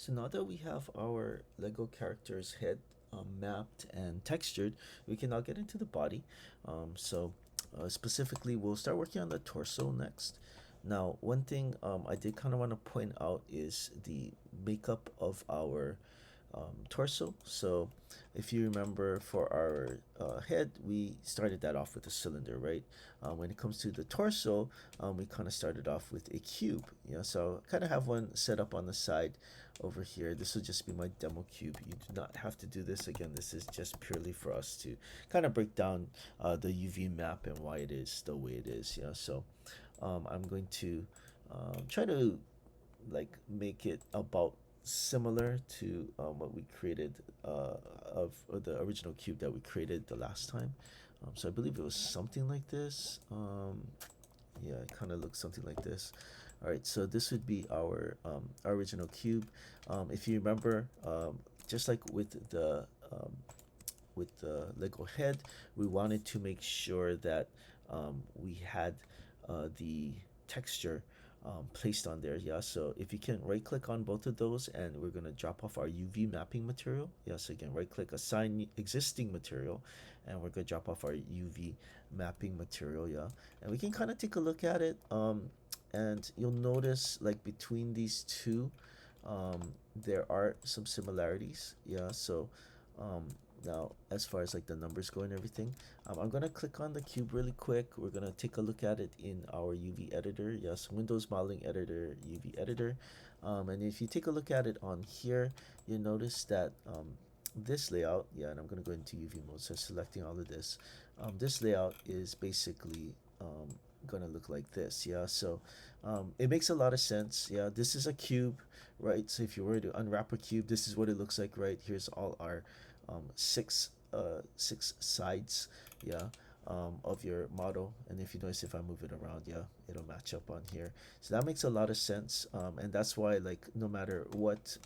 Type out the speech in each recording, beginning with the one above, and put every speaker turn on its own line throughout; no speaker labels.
So now that we have our Lego character's head mapped and textured, we can now get into the body. Specifically, we'll start working on the torso next. Now, one thing I did kind of want to point out is the makeup of our torso. So, if you remember, for our head, we started that off with a cylinder, right? When it comes to the torso, we kind of started off with a cube. So I kind of have one set up on the side over here. This will just be my demo cube. You do not have to do this again. This is just purely for us to kind of break down the UV map and why it is the way it is. I'm going to try to like make it about similar to what we created of the original cube that we created the last time. So I believe it was something like this. Yeah, it kind of looks something like this. All right, so this would be our original cube. If you remember, just like with the Lego head, we wanted to make sure that we had the texture placed on there. Yeah, so if you can right click on both of those, and we're going to drop off our UV mapping material. Yeah, so again, right click, assign existing material, and we're going to drop off our UV mapping material. Yeah, and we can kind of take a look at it. And you'll notice like between these two, there are some similarities. Yeah, so um, now as far as like the numbers go and everything, I'm gonna click on the cube really quick. We're gonna take a look at it in our UV editor. Yes, Windows Modeling Editor, UV Editor. And if you take a look at it on here, you notice that this layout, yeah, and I'm gonna go into UV mode, so selecting all of this. This layout is basically gonna look like this. Yeah, so it makes a lot of sense. Yeah, this is a cube, right? So if you were to unwrap a cube, this is what it looks like, right? Here's all our six sides, yeah, of your model. And if you notice, if I move it around, yeah, it'll match up on here. So that makes a lot of sense. And that's why, like, no matter what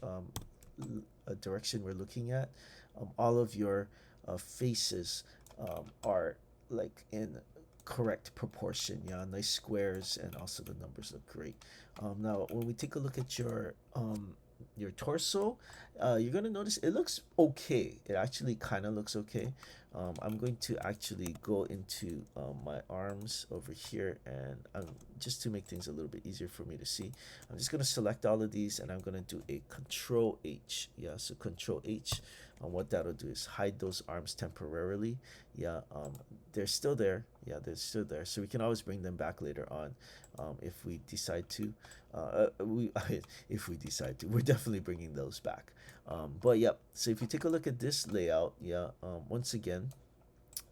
direction we're looking at, all of your faces are like in correct proportion. Yeah, nice squares, and also the numbers look great. Now, when we take a look at your torso, you're gonna notice it looks okay. It actually kind of looks okay. I'm going to actually go into my arms over here, and just to make things a little bit easier for me to see, I'm just gonna select all of these, and I'm gonna do a Control H. Yeah, so Control H. What that'll do is hide those arms temporarily. Yeah, they're still there. Yeah, they're still there. So we can always bring them back later on, if we decide to. We if we decide to, we're definitely bringing those back. But yeah, so if you take a look at this layout, yeah, once again,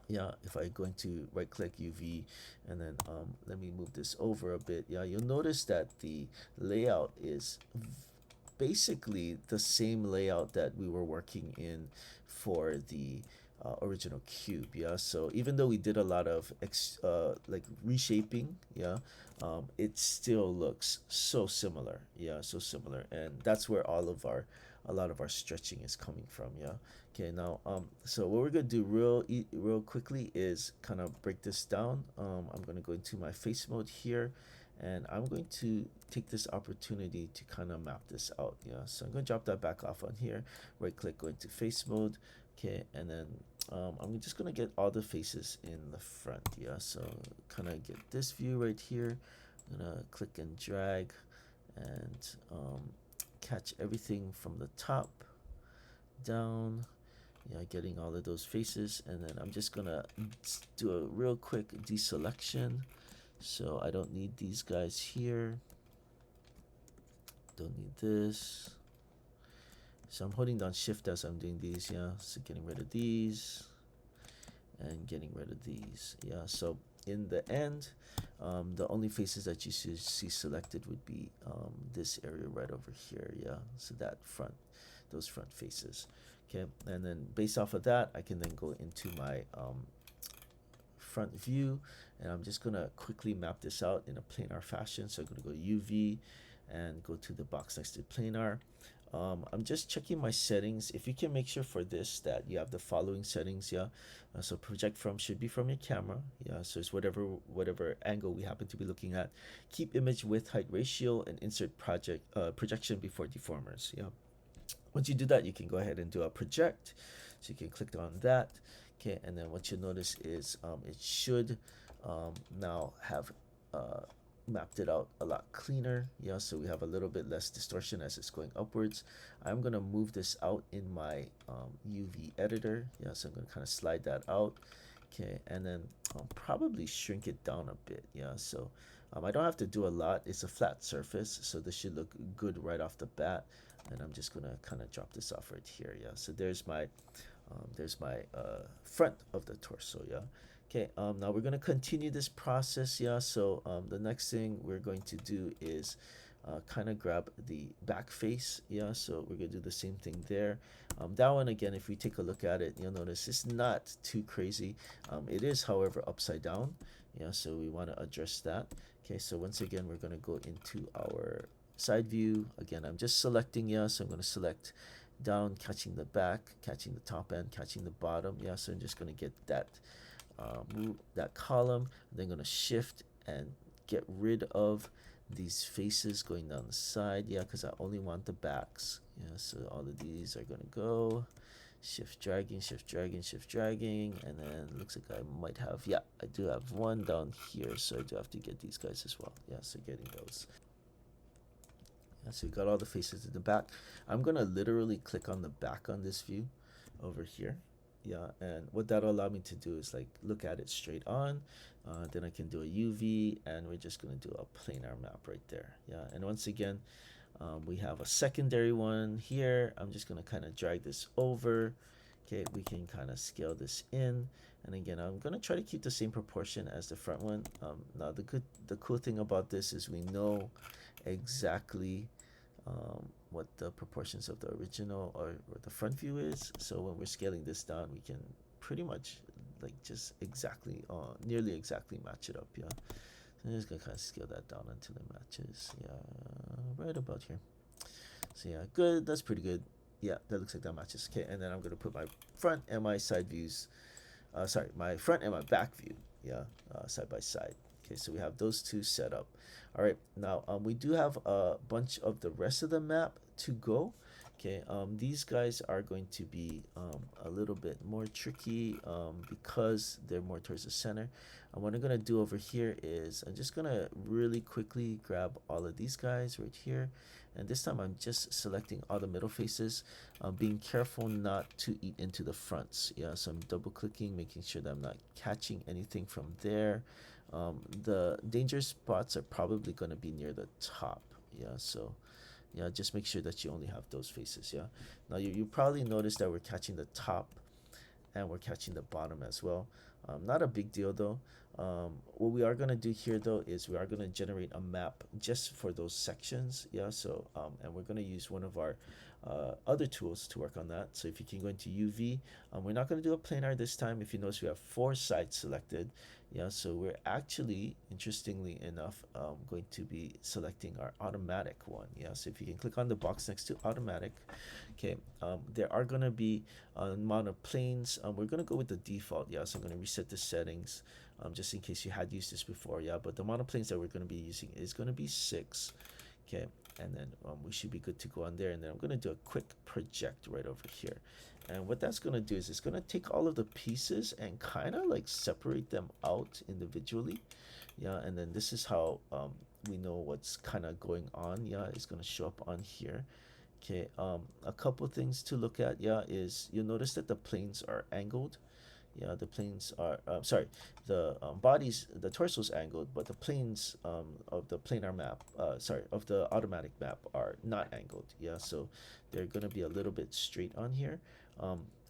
yeah, if I go into right click UV, and then let me move this over a bit, yeah, you'll notice that the layout is basically the same layout that we were working in for the original cube. Yeah, so even though we did a lot of like reshaping, yeah, it still looks so similar. Yeah, so similar, and that's where a lot of our stretching is coming from. Yeah. Okay, now so what we're gonna do real quickly is kind of break this down. I'm gonna go into my face mode here, and I'm going to take this opportunity to kind of map this out. Yeah, so I'm going to drop that back off on here, right click, go into face mode. Okay, and then I'm just going to get all the faces in the front. Yeah, so kind of get this view right here. I'm going to click and drag, and catch everything from the top down. Yeah, getting all of those faces, and then I'm just gonna do a real quick deselection. So I don't need these guys here. Don't need this. So I'm holding down shift as I'm doing these. Yeah, so getting rid of these and getting rid of these. Yeah, so in the end, the only faces that you should see selected would be this area right over here. Yeah, so those front faces. Okay, and then based off of that, I can then go into my front view, and I'm just gonna quickly map this out in a planar fashion. So I'm gonna go UV and go to the box next to planar. I'm just checking my settings. If you can make sure for this that you have the following settings. Yeah, so project from should be from your camera. Yeah, so it's whatever angle we happen to be looking at. Keep image width height ratio, and insert projection before deformers. Yeah, Once you do that, you can go ahead and do a project. So you can click on that. Okay, and then what you'll notice is it should now have uh, mapped it out a lot cleaner. Yeah, so we have a little bit less distortion as it's going upwards. I'm gonna move this out in my UV editor. Yeah, so I'm gonna kind of slide that out. Okay, and then I'll probably shrink it down a bit. Yeah, so I don't have to do a lot. It's a flat surface, so this should look good right off the bat. And I'm just gonna kind of drop this off right here. Yeah, so there's my front of the torso. Yeah. Okay, now we're gonna continue this process. Yeah, so the next thing we're going to do is kind of grab the back face. Yeah, so we're gonna do the same thing there. That one again, if we take a look at it, you'll notice it's not too crazy. It is, however, upside down. Yeah, so we want to address that. Okay, so once again, we're gonna go into our side view. Again, I'm just selecting. Yeah, so I'm gonna select down, catching the back, catching the top end, catching the bottom. Yeah, so I'm just gonna get that move that column, and then gonna shift and get rid of these faces going down the side. Yeah, because I only want the backs. Yeah, so all of these are gonna go. Shift dragging, shift dragging, shift dragging, and then looks like I might have, yeah, I do have one down here, so I do have to get these guys as well. Yeah, so getting those. Yeah, so we got all the faces in the back. I'm gonna literally click on the back on this view over here. Yeah, and what that'll allow me to do is like look at it straight on. Then I can do a UV, and we're just gonna do a planar map right there. Yeah, and once again, we have a secondary one here. I'm just gonna kind of drag this over. Okay, we can kind of scale this in, and again, I'm gonna try to keep the same proportion as the front one. Now the cool thing about this is we know exactly what the proportions of the original or the front view is. So when we're scaling this down, we can pretty much like just exactly, nearly exactly match it up. Yeah. So I'm just gonna kind of scale that down until it matches. Yeah, right about here. So yeah, good. That's pretty good. Yeah, that looks like that matches. Okay, and then I'm gonna put my front and my side views. Sorry, my front and my back view. Yeah, side by side. Okay, so we have those two set up. All right, now we do have a bunch of the rest of the map to go. Okay, these guys are going to be a little bit more tricky because they're more towards the center. And what I'm gonna do over here is I'm just gonna really quickly grab all of these guys right here. And this time I'm just selecting all the middle faces, being careful not to eat into the fronts. Yeah, so I'm double clicking, making sure that I'm not catching anything from there. The danger spots are probably going to be near the top. Yeah, so yeah, just make sure that you only have those faces. Yeah, now you probably noticed that we're catching the top and we're catching the bottom as well. Not a big deal though. What we are going to do here though is we are going to generate a map just for those sections. Yeah, so and we're going to use one of our other tools to work on that. So if you can go into UV, we're not going to do a planar this time. If you notice, we have 4 sides selected. Yeah, so we're actually, interestingly enough, going to be selecting our automatic one. Yeah, so if you can click on the box next to automatic. Okay, there are going to be an amount of planes. We're going to go with the default. Yeah, so I'm going to reset the settings just in case you had used this before. Yeah, but the amount of planes that we're going to be using is going to be 6. Okay, and then we should be good to go on there. And then I'm going to do a quick project right over here. And what that's going to do is it's going to take all of the pieces and kind of like separate them out individually. Yeah, and then this is how we know what's kind of going on. Yeah, it's going to show up on here. Okay, a couple things to look at. Yeah, is you'll notice that the planes are angled. Yeah, the planes are sorry, the bodies, the torso's angled, but the planes of the planar map, sorry, of the automatic map are not angled. Yeah, so they're gonna be a little bit straight on here.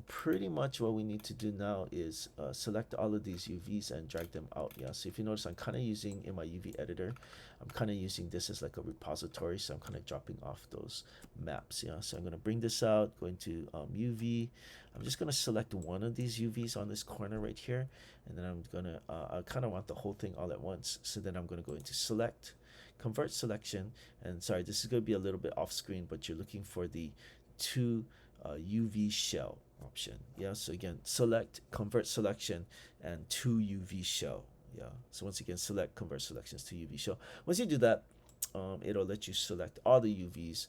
Pretty much what we need to do now is select all of these UVs and drag them out. Yeah, so if you notice, I'm kind of using in my UV editor, I'm kind of using this as like a repository, so I'm kind of dropping off those maps. Yeah, so I'm going to bring this out, go into UV. I'm just going to select one of these UVs on this corner right here, and then I'm going to I kind of want the whole thing all at once, so then I'm going to go into select, convert selection, and sorry, this is going to be a little bit off screen, but you're looking for the to UV shell option. Yeah, so again, select, convert selection, and to UV shell. Yeah, so once again, select, convert selections to UV shell. Once you do that, it'll let you select all the UVs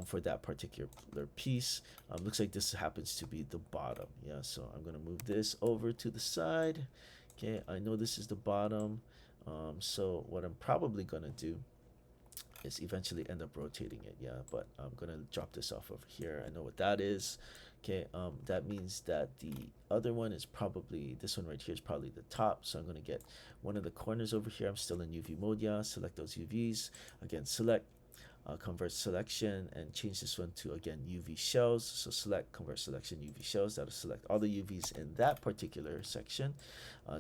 for that particular piece. Looks like this happens to be the bottom. Yeah, so I'm gonna move this over to the side. Okay, I know this is the bottom. So what I'm probably gonna do is eventually end up rotating it. Yeah, but I'm gonna drop this off over here. I know what that is. Okay, that means that the other one is probably, this one right here is probably the top. So I'm gonna get one of the corners over here. I'm still in UV mode. Yeah, select those UVs. Again, select, convert selection, and change this one to, again, UV shells. So select, convert selection, UV shells. That'll select all the UVs in that particular section.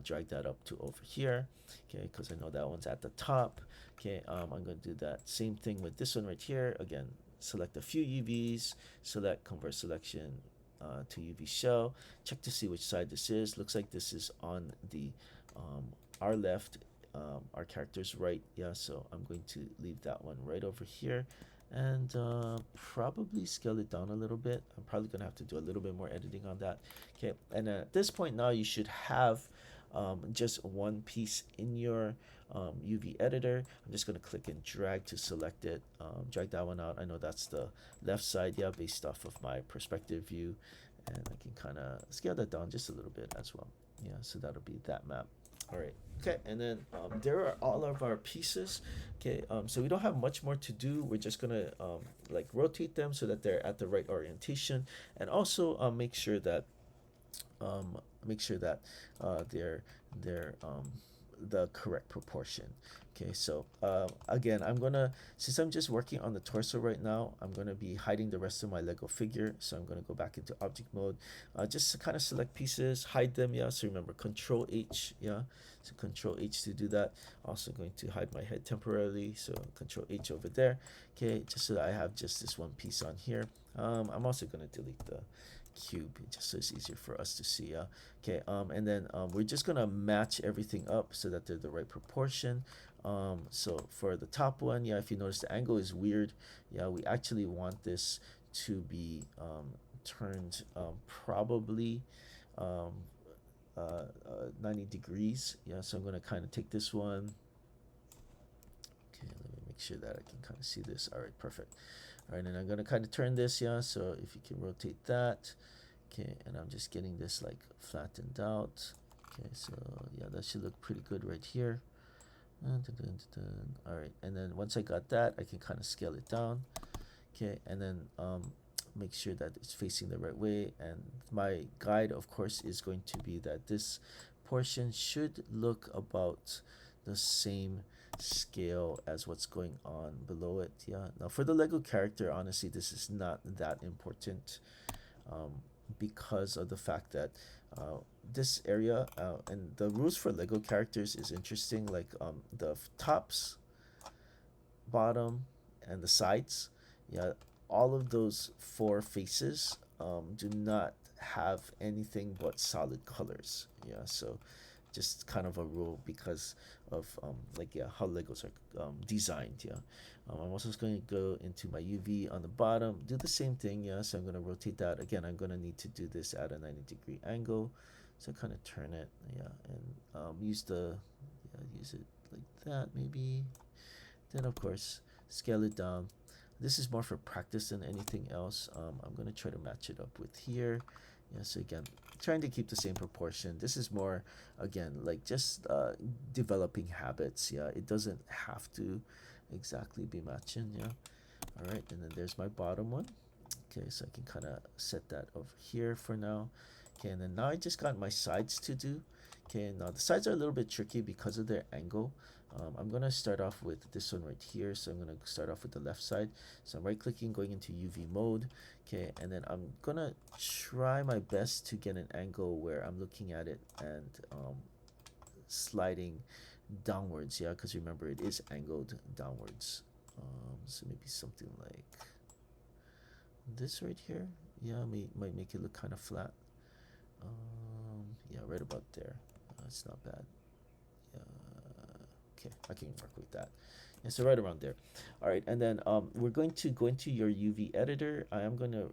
Drag that up to over here, okay, because I know that one's at the top. Okay, I'm going to do that same thing with this one right here. Again, select a few UVs, select, convert selection to UV shell. Check to see which side this is. Looks like this is on the our left, our character's right. Yeah, so I'm going to leave that one right over here, and probably scale it down a little bit. I'm probably gonna have to do a little bit more editing on that. Okay, and at this point now you should have just one piece in your UV editor. I'm just gonna click and drag to select it. Drag that one out. I know that's the left side, yeah, based off of my perspective view, and I can kind of scale that down just a little bit as well. Yeah, so that'll be that map. All right, okay, and then there are all of our pieces. Okay, so we don't have much more to do. We're just gonna like rotate them so that they're at the right orientation, and also make sure that they're the correct proportion. Okay, so again, since I'm just working on the torso right now, I'm gonna be hiding the rest of my Lego figure. So I'm gonna go back into object mode, just to kind of select pieces, hide them. Yeah, so remember Control H. Yeah, so Control H to do that. Also going to hide my head temporarily, so Control H over there. Okay, just so that I have just this one piece on here. I'm also gonna delete the cube just so it's easier for us to see. Okay, and then we're just gonna match everything up so that they're the right proportion. So for the top one, yeah, if you notice the angle is weird, yeah, we actually want this to be turned probably 90 degrees. Yeah, so I'm gonna kind of take this one. Okay, let me make sure that I can kind of see this. All right, perfect. All right, and I'm gonna kind of turn this, yeah, so if you can rotate that. Okay, and I'm just getting this like flattened out. Okay, so yeah, that should look pretty good right here. All right, and then once I got that, I can kind of scale it down. Okay, and then make sure that it's facing the right way, and my guide of course is going to be that this portion should look about the same scale as what's going on below it. Yeah, now for the Lego character, honestly, this is not that important, because of the fact that this area and the rules for Lego characters is interesting. Like the tops, bottom, and the sides, yeah, all of those four faces do not have anything but solid colors. Yeah, so just kind of a rule because of like, yeah, how Legos are designed. Yeah, I'm also going to go into my UV on the bottom, do the same thing. Yeah, so I'm going to rotate that again. I'm going to need to do this at a 90-degree angle, so kind of turn it. Yeah, and use it like that maybe. Then of course scale it down. This is more for practice than anything else. I'm going to try to match it up with here. Yeah, so again, trying to keep the same proportion. This is more, again, like just developing habits. Yeah, it doesn't have to exactly be matching. Yeah. All right, and then there's my bottom one. Okay, so I can kind of set that over here for now. Okay, and then now I just got my sides to do. Okay, now the sides are a little bit tricky because of their angle. I'm going to start off with this one right here. So I'm going to start off with the left side. So I'm right clicking, going into UV mode. Okay, and then I'm going to try my best to get an angle where I'm looking at it and sliding downwards. Yeah, because remember it is angled downwards. So maybe something like this right here. Yeah, might make it look kind of flat. Yeah, right about there. It's not bad. Okay, I can work with that. And so right around there. All right, and then we're going to go into your UV editor. I am going to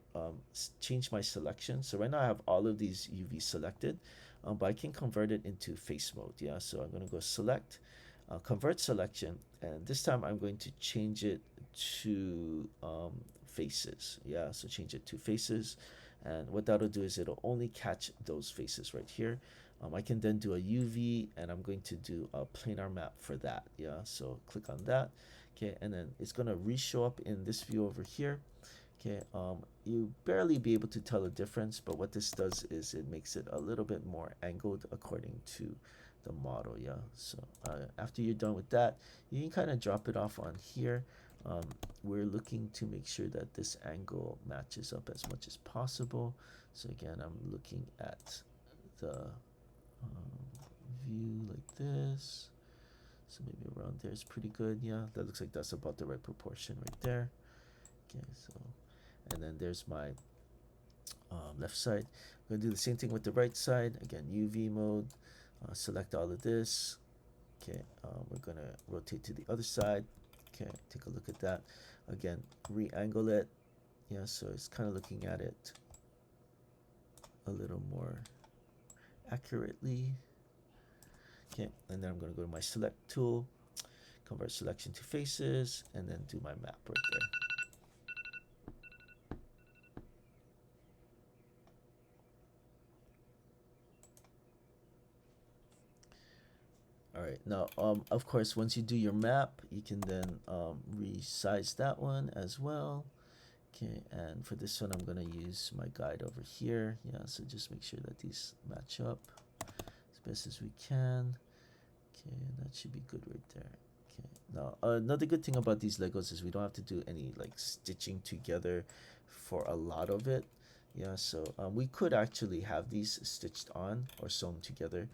change my selection. So right now I have all of these UV selected, but I can convert it into face mode. Yeah, so I'm going to go select, convert selection, and this time I'm going to change it to faces. Yeah, so change it to faces, and what that'll do is it'll only catch those faces right here. I can then do a UV, and I'm going to do a planar map for that. Yeah, so click on that. Okay, and then it's gonna re-show up in this view over here. Okay, you barely be able to tell the difference, but what this does is it makes it a little bit more angled according to the model. Yeah, so after you're done with that, you can kind of drop it off on here. We're looking to make sure that this angle matches up as much as possible. So again, I'm looking at the view like this. So maybe around there is pretty good. Yeah, that looks like that's about the right proportion right there. Okay, so, and then there's my left side. I'm going to do the same thing with the right side. Again, UV mode, select all of this. Okay, we're going to rotate to the other side. Okay, take a look at that. Again, re-angle it. Yeah, so it's kind of looking at it a little more accurately. Okay, and then I'm going to go to my select tool, convert selection to faces, and then do my map right there. All right, now, of course, once you do your map, you can then resize that one as well. Okay, and for this one, I'm gonna use my guide over here. Yeah, so just make sure that these match up as best as we can. Okay, that should be good right there. Okay, now another good thing about these Legos is we don't have to do any like stitching together for a lot of it. Yeah, so we could actually have these stitched on or sewn together,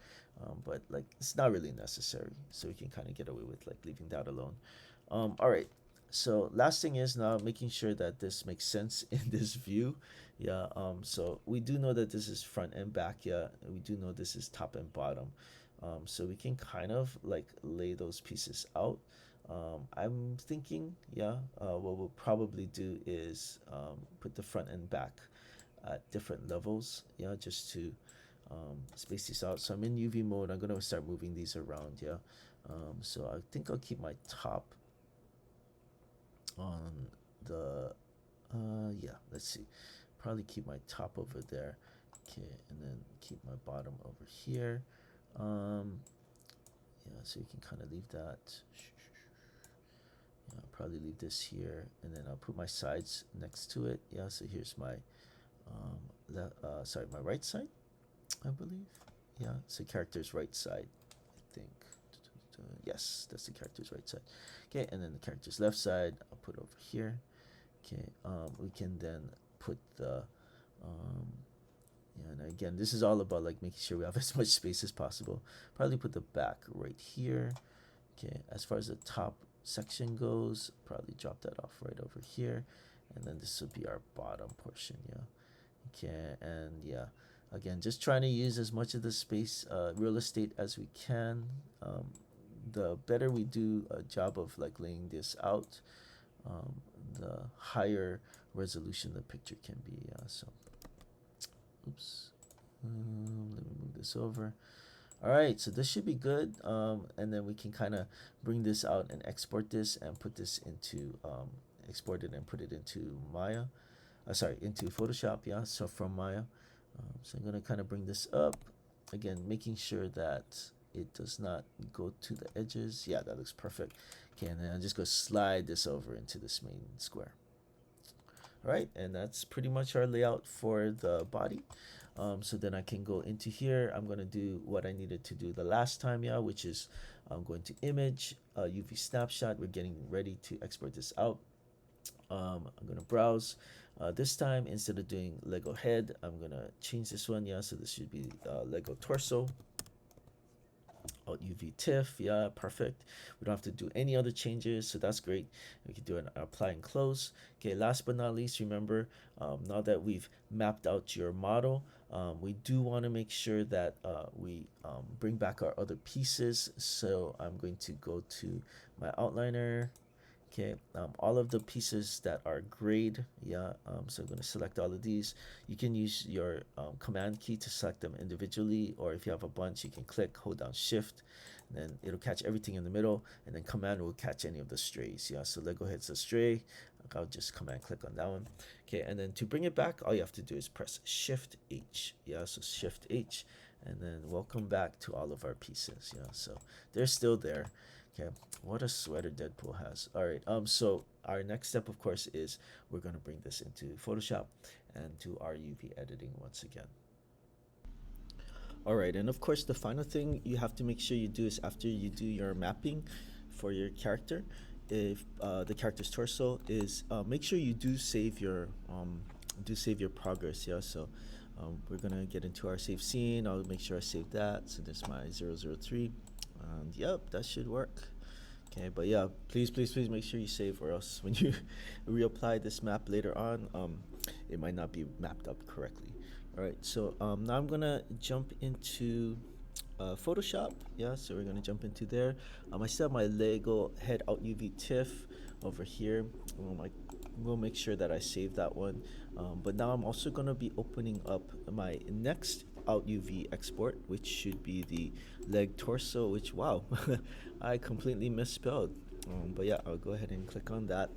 but like it's not really necessary, so we can kind of get away with like leaving that alone. All right, so last thing is now making sure that this makes sense in this view. Yeah, so we do know that this is front and back. Yeah, we do know this is top and bottom. So we can kind of like lay those pieces out. I'm thinking, yeah, what we'll probably do is put the front and back at different levels, yeah, just to space these out. So I'm in UV mode. I'm gonna start moving these around, yeah. So I think I'll keep my top on the, yeah, let's see. Probably keep my top over there. Okay, and then keep my bottom over here. Yeah, so you can kind of leave that. Yeah, I'll probably leave this here, and then I'll put my sides next to it. Yeah, so here's my sorry, my right side, I believe. Yeah, so character's right side, I think. Yes, that's the character's right side. Okay, and then the character's left side, I'll put over here. Okay, we can then put the yeah, and again, this is all about like making sure we have as much space as possible. Probably put the back right here. Okay, as far as the top section goes, probably drop that off right over here, and then this will be our bottom portion. Yeah. Okay, and yeah, again, just trying to use as much of the space, real estate as we can. The better we do a job of like laying this out, the higher resolution the picture can be. So, oops, let me move this over. All right, so this should be good, and then we can kind of bring this out and export this and put this into export it and put it into Maya. Sorry, into Photoshop. Yeah, so from Maya. So I'm gonna kind of bring this up again, making sure that it does not go to the edges. Yeah, that looks perfect. Okay, and then I'm just gonna slide this over into this main square. All right, and that's pretty much our layout for the body. So then I can go into here. I'm gonna do what I needed to do the last time, yeah, which is I'm going to image, UV snapshot. We're getting ready to export this out. I'm gonna browse. This time, instead of doing Lego head, I'm gonna change this one. Yeah, so this should be Lego torso. OutUV TIFF. Yeah, perfect. We don't have to do any other changes, so that's great. We can do an apply and close. Okay, last but not least, remember, now that we've mapped out your model, we do want to make sure that we bring back our other pieces. So I'm going to go to my outliner. Okay, all of the pieces that are grayed, yeah, so I'm going to select all of these. You can use your command key to select them individually, or if you have a bunch, you can click, hold down shift, and then it'll catch everything in the middle, and then command will catch any of the strays, yeah. So Lego hits a stray, I'll just command click on that one. Okay, and then to bring it back, all you have to do is press shift H, yeah, so shift H, and then welcome back to all of our pieces, yeah. So they're still there. Okay, what a sweater Deadpool has. All right, so our next step, of course, is we're gonna bring this into Photoshop and do our UV editing once again. All right, and of course, the final thing you have to make sure you do is after you do your mapping for your character, if the character's torso is, make sure you do save your progress. Yeah, so we're gonna get into our save scene. I'll make sure I save that. So there's my 003. And yep, that should work. Okay, but yeah, please make sure you save, or else when you reapply this map later on, it might not be mapped up correctly. All right, so now I'm gonna jump into Photoshop. Yeah, so we're gonna jump into there. I still have my Lego head OutUV TIFF over here. We'll make sure that I save that one. But now I'm also gonna be opening up my next OutUV export, which should be the leg torso, which, wow, I completely misspelled. But yeah, I'll go ahead and click on that.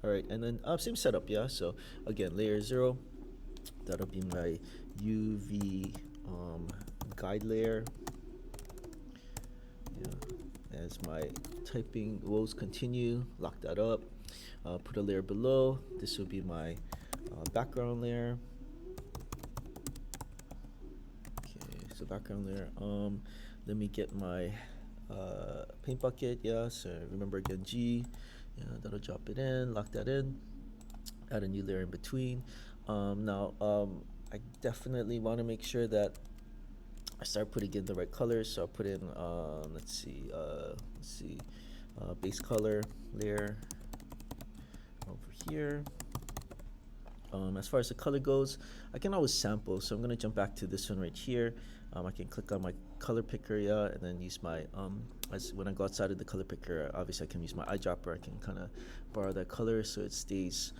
All right, and then same setup, yeah. So again, layer 0, that'll be my UV guide layer. Yeah, as my typing woes continue, lock that up. Put a layer below. This will be my background layer. So background layer. Let me get my paint bucket. Yeah, so remember again G. Yeah, that'll drop it in, lock that in, add a new layer in between. Now I definitely want to make sure that I start putting in the right colors. So I'll put in let's see base color layer over here. As far as the color goes, I can always sample, so I'm gonna jump back to this one right here. I can click on my color picker, yeah, and then use my when I go outside of the color picker, obviously I can use my eyedropper. I can kind of borrow that color so it stays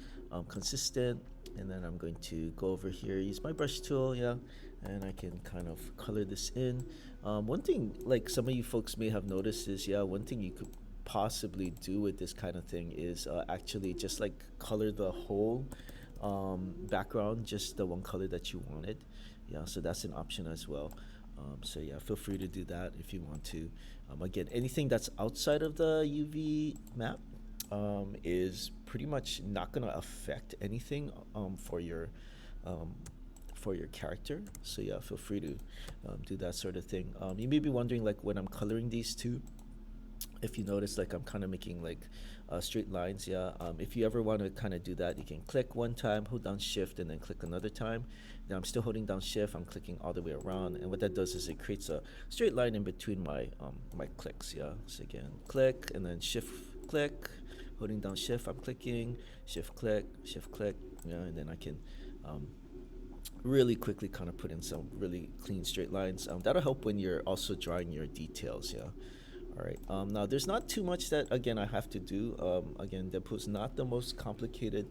consistent. And then I'm going to go over here, use my brush tool, yeah, and I can kind of color this in. One thing, like some of you folks may have noticed, is one thing you could possibly do with this kind of thing is actually just like color the whole background just the one color that you wanted. Yeah, so that's an option as well. So yeah, feel free to do that if you want to. Again, anything that's outside of the UV map is pretty much not gonna affect anything for your character. So yeah, feel free to do that sort of thing. You may be wondering, like, when I'm coloring these two, if you notice, like, I'm kind of making like straight lines. Yeah, if you ever want to kind of do that, you can click one time, hold down shift, and then click another time. Now I'm still holding down shift, I'm clicking all the way around, and what that does is it creates a straight line in between my my clicks. Yeah, so again, click and then shift click, holding down shift, I'm clicking, shift click, yeah, and then I can really quickly kind of put in some really clean straight lines. That'll help when you're also drawing your details. Yeah. All right, now there's not too much that, again, I have to do. Again, Deadpool's not the most complicated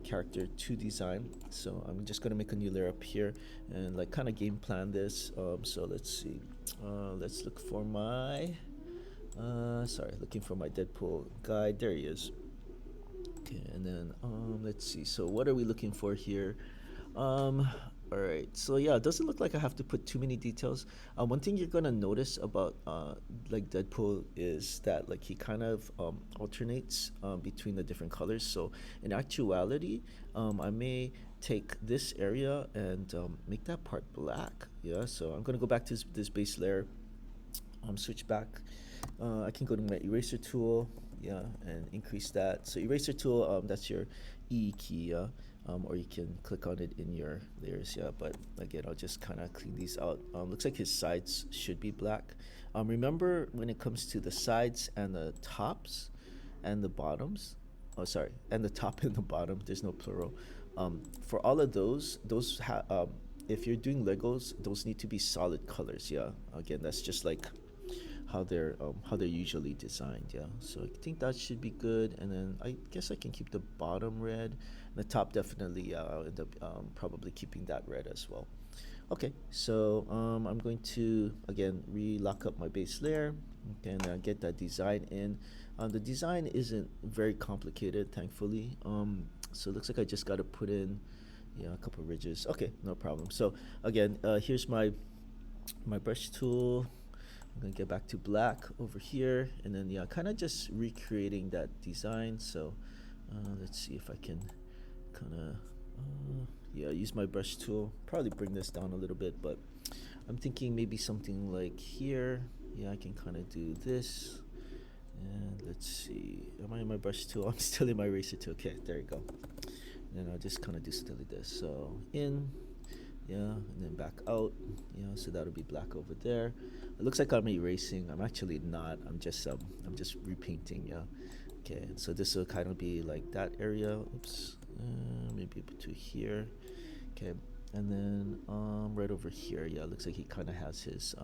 character to design, so I'm just gonna make a new layer up here and like kind of game plan this. So let's see, let's look for my, looking for my Deadpool guide. There he is. Okay, and then let's see, so what are we looking for here? All right, so yeah, it doesn't look like I have to put too many details. One thing you're gonna notice about like Deadpool is that, like, he kind of alternates between the different colors. So in actuality, I may take this area and make that part black. Yeah, so I'm gonna go back to this base layer, switch back. I can go to my eraser tool, yeah, and increase that. So eraser tool, that's your E key, yeah. Or you can click on it in your layers, yeah. But again, I'll just kind of clean these out. Looks like his sides should be black. Remember, when it comes to the sides and the tops and the bottoms, and the top and the bottom, there's no plural. For all of those if you're doing Legos, those need to be solid colors, yeah. Again, that's just like how they're usually designed. Yeah, so I think that should be good. And then I guess I can keep the bottom red. The top definitely, I'll end up probably keeping that red as well. Okay, so I'm going to again re-lock up my base layer and get that design in. The design isn't very complicated, thankfully. So it looks like I just got to put in, yeah, a couple ridges. Okay, no problem. So again, here's my brush tool. I'm gonna get back to black over here, and then yeah, kind of just recreating that design. So let's see if I can kind of yeah, use my brush tool. Probably bring this down a little bit, but I'm thinking maybe something like here. Yeah, I can kind of do this. And let's see, am I in my brush tool? I'm still in my eraser tool. Okay, there you go. And then I'll just kind of do something like this. So in, yeah, and then back out. Yeah, so that'll be black over there. It looks like I'm erasing. I'm actually not. I'm just repainting. Yeah. Okay, and so this will kind of be like that area. Oops. Maybe up to here. Okay, and then right over here. Yeah, it looks like he kind of has his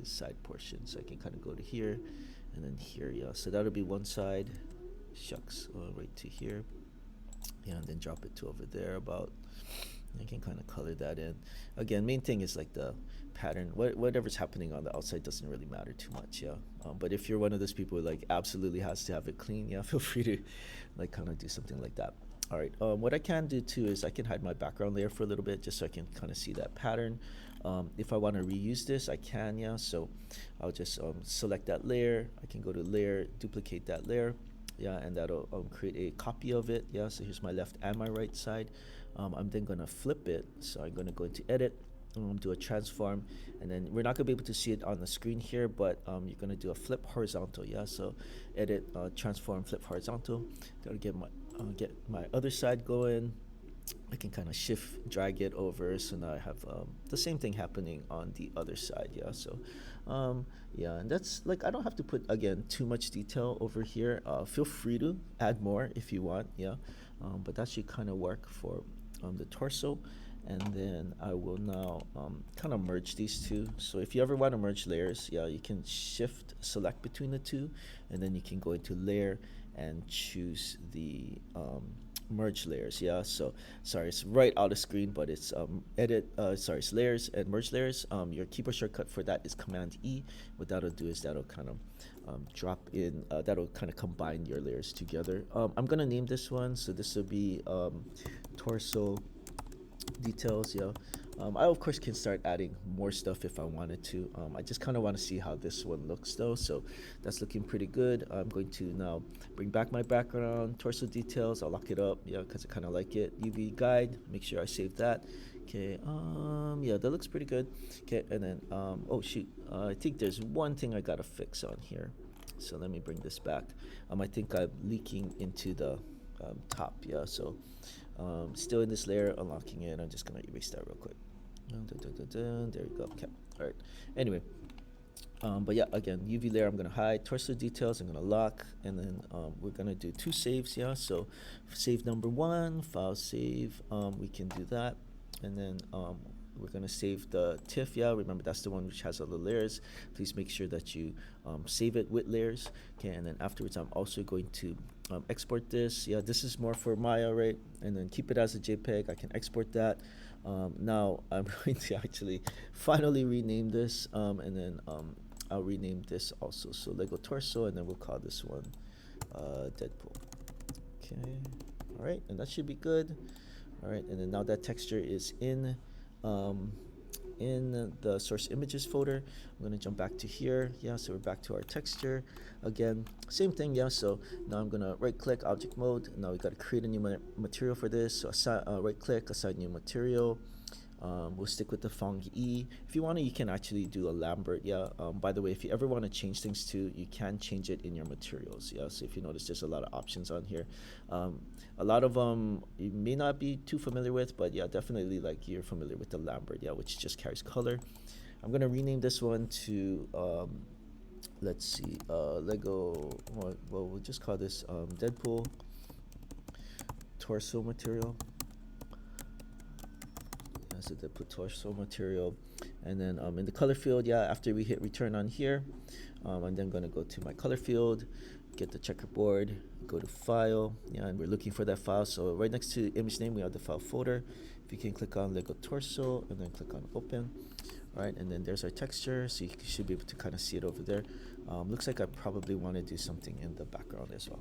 side portion. So I can kind of go to here, and then here. Yeah, so that'll be one side. Shucks, right to here. Yeah, and then drop it to over there about. I can kind of color that in. Again, main thing is like the pattern. Whatever's happening on the outside doesn't really matter too much, yeah. But if you're one of those people who like absolutely has to have it clean, yeah, feel free to like kind of do something like that. All right, what I can do too is I can hide my background layer for a little bit just so I can kind of see that pattern. If I want to reuse this, I can, yeah. So I'll just select that layer. I can go to layer, duplicate that layer. Yeah, and that'll create a copy of it. Yeah, so here's my left and my right side. I'm then gonna flip it. So I'm gonna go into edit, do a transform, and then we're not gonna be able to see it on the screen here, but you're gonna do a flip horizontal. Yeah, so edit, transform, flip horizontal. That'll get my other side going. I can kind of shift, drag it over, so now I have the same thing happening on the other side. Yeah, so yeah, and that's like I don't have to put again too much detail over here. Feel free to add more if you want. Yeah, but that should kind of work for the torso. And then I will now kind of merge these two. So if you ever want to merge layers, yeah, you can shift select between the two, and then you can go into layer and choose the merge layers. Yeah, so sorry, it's right out of screen, but it's it's layers and merge layers. Your keyboard shortcut for that is Command E. What that'll do is that'll kind of drop in, that'll kind of combine your layers together. I'm gonna name this one, so this will be torso details. Yeah, I of course can start adding more stuff if I wanted to. I just kind of want to see how this one looks though, so that's looking pretty good. I'm going to now bring back my background, torso details. I'll lock it up, yeah, because I kind of like it. UV guide, make sure I save that. Okay, yeah, that looks pretty good. Okay, and then oh shoot, I think there's one thing I gotta fix on here, so let me bring this back. I think I'm leaking into the top. Yeah, so still in this layer, unlocking it. I'm just gonna erase that real quick. There we go. Okay, all right. Anyway, but yeah, again, UV layer I'm gonna hide, torso details I'm gonna lock, and then we're gonna do two saves. Yeah, so save number one, file save, we can do that, and then we're gonna save the TIFF. Yeah, remember that's the one which has all the layers. Please make sure that you save it with layers. Okay, and then afterwards I'm also going to export this. Yeah, this is more for Maya, right? And then keep it as a JPEG. I can export that. Now I'm going to actually finally rename this, and then I'll rename this also. So Lego Torso, and then we'll call this one Deadpool. Okay, all right, and that should be good. All right, and then now that texture is in the source images folder. I'm going to jump back to here. Yeah, so we're back to our texture again, same thing. Yeah, so now I'm going to right click object mode. Now we got to create a new material for this. So right click, assign new material. We'll stick with the Fong E. If you want to, you can actually do a Lambert. Yeah, by the way, if you ever want to change things too, you can change it in your materials. Yeah, so if you notice, there's a lot of options on here. A lot of them you may not be too familiar with, but yeah, definitely like you're familiar with the Lambert, yeah, which just carries color. I'm gonna rename this one to let's see, Lego. Well, we'll just call this Deadpool torso material. So the torso material, And then in the color field, yeah, after we hit return on here, I'm then going to go to my color field, get the checkerboard, go to file, yeah, and we're looking for that file. So right next to image name, we have the file folder. If you can click on Lego torso and then click on open, right, and then there's our texture, so you should be able to kind of see it over there. Looks like I probably want to do something in the background as well.